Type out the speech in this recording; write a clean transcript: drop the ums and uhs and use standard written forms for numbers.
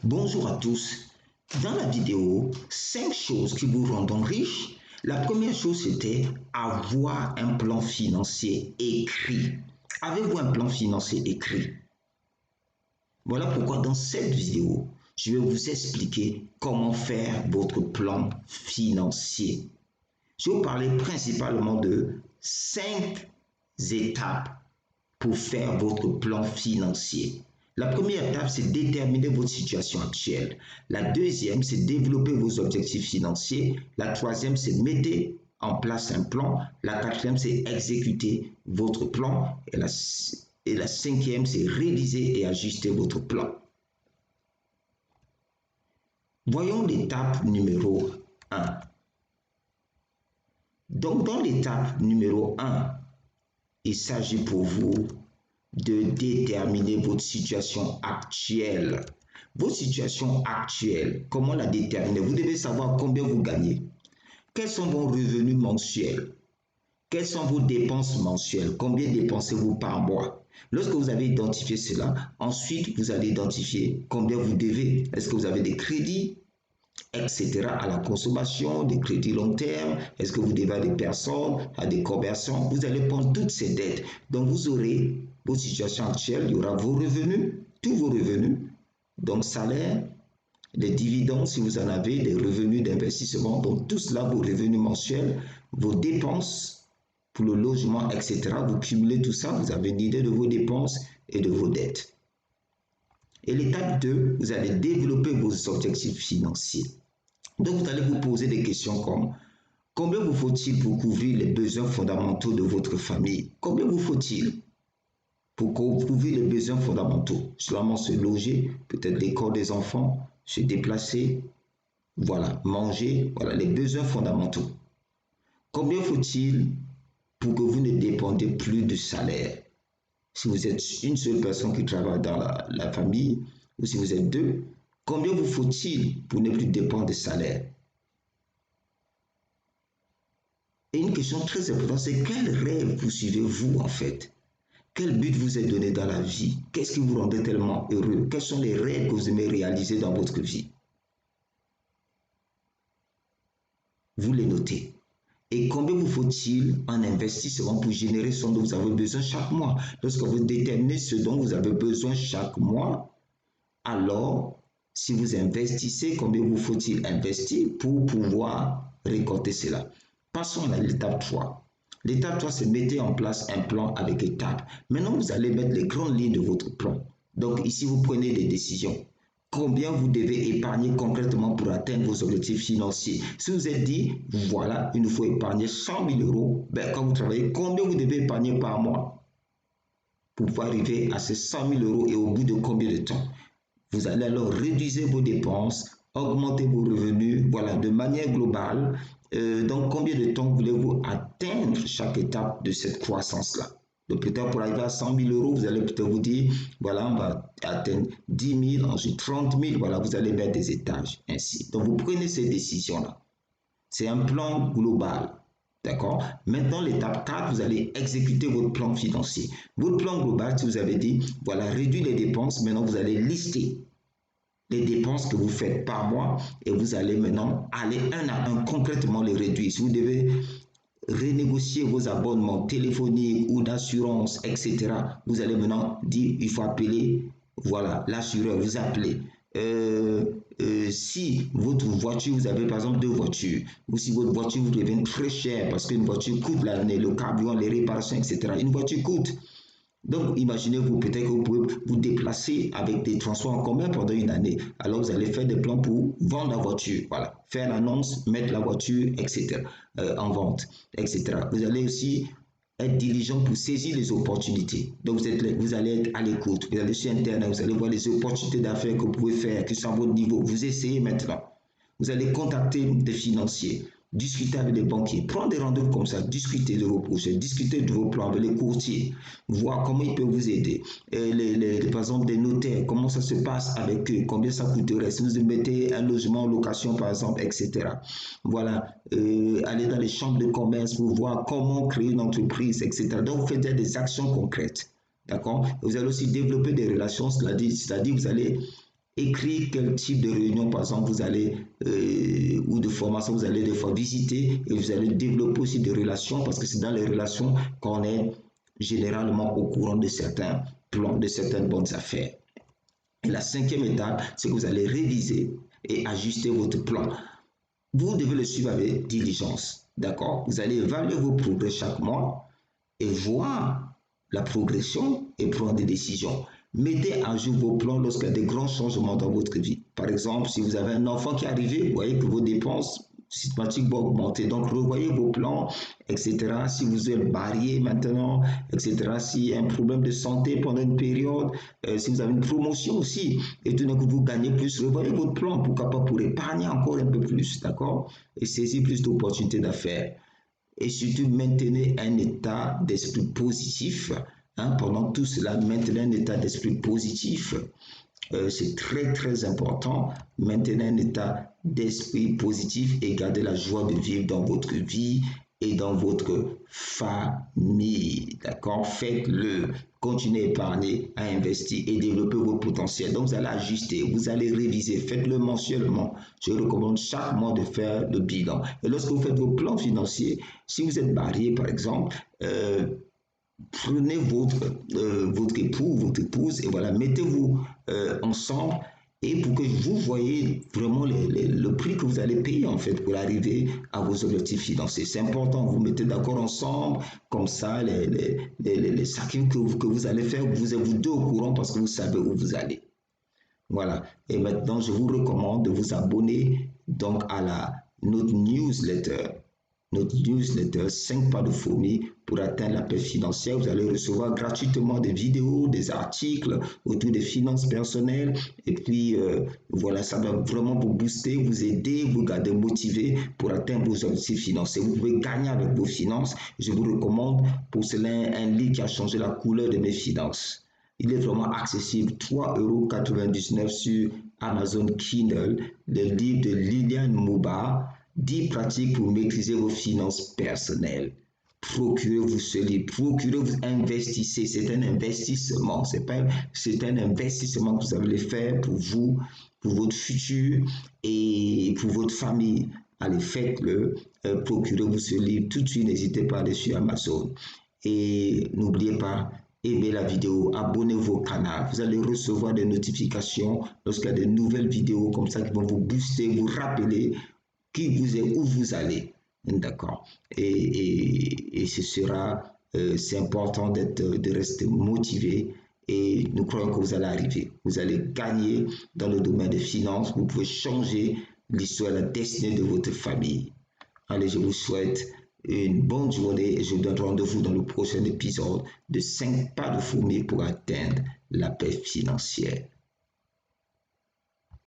Bonjour à tous. Dans la vidéo, 5 choses qui vous rendront riche. La première chose, c'était avoir un plan financier écrit. Avez-vous un plan financier écrit? Voilà pourquoi dans cette vidéo, je vais vous expliquer comment faire votre plan financier. Je vais vous parler principalement de 5 étapes pour faire votre plan financier. La première étape, c'est déterminer votre situation actuelle. La deuxième, c'est développer vos objectifs financiers. La troisième, c'est mettre en place un plan. La quatrième, c'est exécuter votre plan. Et la cinquième, c'est réviser et ajuster votre plan. Voyons l'étape numéro 1. Donc, dans l'étape numéro 1, il s'agit pour vous de déterminer votre situation actuelle. Votre situation actuelle, comment la déterminer? Vous devez savoir combien vous gagnez. Quels sont vos revenus mensuels? Quelles sont vos dépenses mensuelles? Combien dépensez-vous par mois? Lorsque vous avez identifié cela, ensuite vous allez identifier combien vous devez. Est-ce que vous avez des crédits, etc. à la consommation, des crédits long terme? Est-ce que vous devez à des personnes, à des commerçants? Vous allez prendre toutes ces dettes. Donc vous aurez votre situation actuelle, il y aura vos revenus, tous vos revenus, donc salaire, les dividendes si vous en avez, des revenus d'investissement, donc tout cela, vos revenus mensuels, vos dépenses pour le logement, etc. Vous cumulez tout ça, vous avez une idée de vos dépenses et de vos dettes. Et l'étape 2, vous allez développer vos objectifs financiers. Donc vous allez vous poser des questions comme combien vous faut-il pour couvrir les besoins fondamentaux de votre famille? Combien vous faut-il pour couvrir les besoins fondamentaux? Seulement se loger, peut-être l'école des enfants, se déplacer, voilà, manger, voilà les besoins fondamentaux. Combien faut-il pour que vous ne dépendiez plus du salaire? Si vous êtes une seule personne qui travaille dans la famille, ou si vous êtes deux, combien vous faut-il pour ne plus dépendre du salaire? Et une question très importante, c'est quel rêve poursuivez-vous en fait? Quel but vous est donné dans la vie? Qu'est-ce qui vous rendait tellement heureux? Quels sont les rêves que vous aimez réaliser dans votre vie? Vous les notez. Et combien vous faut-il en investissement pour générer ce dont vous avez besoin chaque mois? Lorsque vous déterminez ce dont vous avez besoin chaque mois, alors, si vous investissez, combien vous faut-il investir pour pouvoir récolter cela? Passons à l'étape 3. L'étape 3, c'est mettre en place un plan avec étapes. Maintenant, vous allez mettre les grandes lignes de votre plan. Donc, ici, vous prenez des décisions. Combien vous devez épargner concrètement pour atteindre vos objectifs financiers? Si vous êtes dit, voilà, il nous faut épargner 100 000 euros, ben, quand vous travaillez, combien vous devez épargner par mois pour pouvoir arriver à ces 100 000 euros et au bout de combien de temps? Vous allez alors réduire vos dépenses, augmenter vos revenus, voilà, de manière globale. Donc, combien de temps voulez-vous atteindre chaque étape de cette croissance-là? Donc, peut-être pour arriver à 100 000 euros, vous allez peut-être vous dire, voilà, on va atteindre 10 000, ensuite 30 000, voilà, vous allez mettre des étages, ainsi. Donc, vous prenez ces décisions-là. C'est un plan global. D'accord? Maintenant, l'étape 4, vous allez exécuter votre plan financier. Votre plan global, si vous avez dit, voilà, réduire les dépenses, maintenant vous allez lister les dépenses que vous faites par mois et vous allez maintenant aller un à un concrètement les réduire. Si vous devez renégocier vos abonnements téléphoniques ou d'assurance, etc., vous allez maintenant dire, il faut appeler, voilà, l'assureur, vous appelez. Si votre voiture, vous avez par exemple 2 voitures, ou si votre voiture vous devient très chère parce qu'une voiture coûte l'année, le carburant, les réparations, etc., une voiture coûte. Donc, imaginez-vous, peut-être que vous pouvez vous déplacer avec des transports en commun pendant une année. Alors, vous allez faire des plans pour vendre la voiture. Voilà, faire l'annonce, mettre la voiture, etc., en vente, etc. Vous allez aussi être diligent pour saisir les opportunités. Donc, vous allez être à l'écoute. Vous allez sur Internet, vous allez voir les opportunités d'affaires que vous pouvez faire, qui sont à votre niveau. Vous essayez maintenant. Vous allez contacter des financiers, discuter avec des banquiers, prendre des rendez-vous comme ça, discuter de vos projets, discuter de vos plans avec les courtiers, voir comment ils peuvent vous aider. Par exemple, des notaires, comment ça se passe avec eux, combien ça coûterait si vous mettez un logement en location, par exemple, etc. Voilà, aller dans les chambres de commerce pour voir comment créer une entreprise, etc. Donc, vous faites des actions concrètes. D'accord? Vous allez aussi développer des relations, c'est-à-dire vous allez écrire quel type de réunion, par exemple, vous allez, ou de formation, vous allez des fois visiter, et vous allez développer aussi des relations, parce que c'est dans les relations qu'on est généralement au courant de certains plans, de certaines bonnes affaires. Et la cinquième étape, c'est que vous allez réviser et ajuster votre plan. Vous devez le suivre avec diligence, d'accord? Vous allez évaluer vos progrès chaque mois et voir la progression et prendre des décisions. Mettez à jour vos plans lorsqu'il y a des grands changements dans votre vie. Par exemple, si vous avez un enfant qui est arrivé, vous voyez que vos dépenses systématiquement vont augmenter. Donc, revoyez vos plans, etc. Si vous êtes marié maintenant, etc. S'il y a un problème de santé pendant une période, si vous avez une promotion aussi, et tout d'un coup vous gagnez plus, revoyez votre plan, pourquoi pas pour épargner encore un peu plus, d'accord? Et saisir plus d'opportunités d'affaires. Et surtout, maintenez un état d'esprit positif. Pendant tout cela, maintenez un état d'esprit positif. C'est très, très important. Maintenez un état d'esprit positif et gardez la joie de vivre dans votre vie et dans votre famille. D'accord? Faites-le. Continuez à épargner, à investir et développer votre potentiel. Donc, vous allez ajuster, vous allez réviser. Faites-le mensuellement. Je recommande chaque mois de faire le bilan. Et lorsque vous faites vos plans financiers, si vous êtes marié, par exemple, prenez votre époux, votre épouse, et voilà, mettez-vous ensemble et pour que vous voyez vraiment le prix que vous allez payer en fait pour arriver à vos objectifs financiers. C'est important, vous mettez d'accord ensemble, comme ça, les sacrifices que vous allez faire, vous êtes vous deux au courant parce que vous savez où vous allez. Voilà. Et maintenant, je vous recommande de vous abonner donc à notre newsletter. Notre newsletter 5 pas de fourmi pour atteindre la paix financière. Vous allez recevoir gratuitement des vidéos, des articles autour des finances personnelles. Et puis, voilà, ça va vraiment vous booster, vous aider, vous garder motivé pour atteindre vos objectifs financiers. Vous pouvez gagner avec vos finances. Je vous recommande pour cela un livre qui a changé la couleur de mes finances. Il est vraiment accessible, 3,99 € sur Amazon Kindle, le livre de Liliane Mouba, 10 pratiques pour maîtriser vos finances personnelles. Procurez-vous ce livre, procurez-vous, investissez, c'est un investissement, c'est un investissement que vous allez faire pour vous, pour votre futur et pour votre famille. Allez, faites-le, procurez-vous ce livre tout de suite, n'hésitez pas à aller sur Amazon. Et n'oubliez pas, aimez la vidéo, abonnez-vous au canal. Vous allez recevoir des notifications lorsqu'il y a des nouvelles vidéos comme ça qui vont vous booster, vous rappeler qui vous êtes, où vous allez. D'accord. Et ce sera, c'est important de rester motivé et nous croyons que vous allez arriver. Vous allez gagner dans le domaine des finances. Vous pouvez changer l'histoire, la destinée de votre famille. Allez, je vous souhaite une bonne journée et je vous donne rendez-vous dans le prochain épisode de 5 pas de fourmi pour atteindre la paix financière.